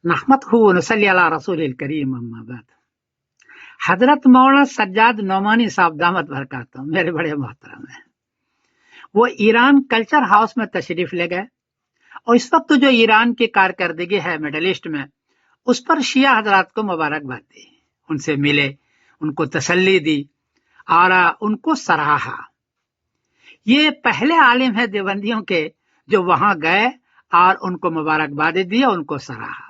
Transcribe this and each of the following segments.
نحمدہ ونصلی علی رسول الکریم اما بعد. حضرت مولانا سجاد نعمانی صاحب دامت برکاتہ میرے بڑے محترم ہیں. وہ ایران کلچر ہاؤس میں تشریف لے گئے اور اس وقت جو ایران کی کارکردگی ہے مڈل ایسٹ میں اس پر شیعہ حضرات کو مبارکباد دی، ان سے ملے، ان کو تسلی دی اور ان کو سراہا. یہ پہلے عالم ہے دیوبندیوں کے جو وہاں گئے اور ان کو مبارکباد دی اور ان کو سراہا.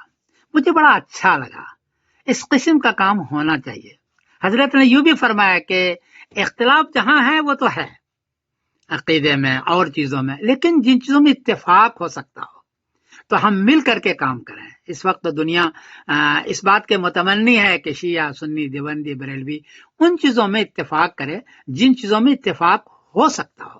مجھے بڑا اچھا لگا. اس قسم کا کام ہونا چاہیے. حضرت نے یوں بھی فرمایا کہ اختلاف جہاں ہے وہ تو ہے عقیدے میں اور چیزوں میں، لیکن جن چیزوں میں اتفاق ہو سکتا ہو تو ہم مل کر کے کام کریں. اس وقت دنیا اس بات کے متمنی ہے کہ شیعہ، سنی، دیوبندی، بریلوی ان چیزوں میں اتفاق کرے جن چیزوں میں اتفاق ہو سکتا ہو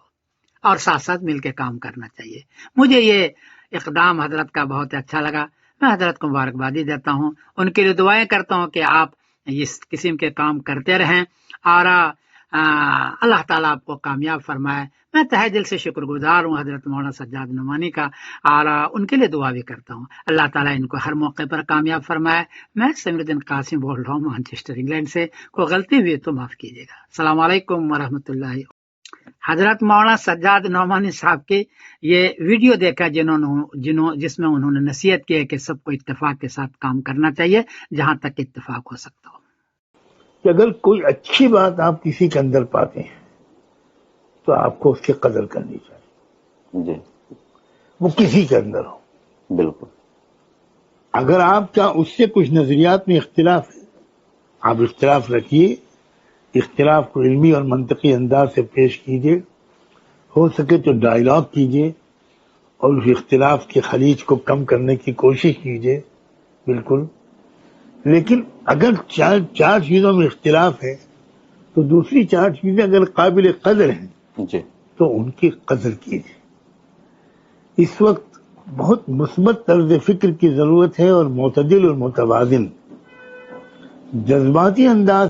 اور ساتھ ساتھ مل کے کام کرنا چاہیے. مجھے یہ اقدام حضرت کا بہت اچھا لگا. میں حضرت کو مبارکبادی دیتا ہوں، ان کے لیے دعائیں کرتا ہوں کہ آپ اس قسم کے کام کرتے رہیں اور اللہ تعالیٰ آپ کو کامیاب فرمائے. میں تہہ دل سے شکر گزار ہوں حضرت مولانا سجاد نعمانی کا اور ان کے لیے دعا بھی کرتا ہوں. اللہ تعالیٰ ان کو ہر موقع پر کامیاب فرمائے. میں سمیر الدین قاسم بول رہا ہوں مانچسٹر انگلینڈ سے. کوئی غلطی ہوئی تو معاف کیجیے گا. السلام علیکم ورحمۃ اللہ. حضرت مولانا سجاد نعمانی صاحب کی یہ ویڈیو دیکھا جس میں انہوں نے نصیحت کی ہے کہ سب کو اتفاق کے ساتھ کام کرنا چاہیے جہاں تک اتفاق ہو سکتا ہو. کہ اگر کوئی اچھی بات آپ کسی کے اندر پاتے ہیں تو آپ کو اس کی قدر کرنی چاہیے. جی وہ کسی کے اندر ہو. بالکل. اگر آپ کا اس سے کچھ نظریات میں اختلاف ہے، آپ اختلاف رکھیے، اختلاف کو علمی اور منطقی انداز سے پیش کیجیے، ہو سکے تو ڈائیلاگ کیجیے اور اس اختلاف کی خلیج کو کم کرنے کی کوشش کیجیے. بالکل. لیکن اگر چار چیزوں میں اختلاف ہے تو دوسری چار چیزیں اگر قابل قدر ہیں جی تو ان کی قدر کیجیے. اس وقت بہت مثبت طرز فکر کی ضرورت ہے اور معتدل اور متوازن. جذباتی انداز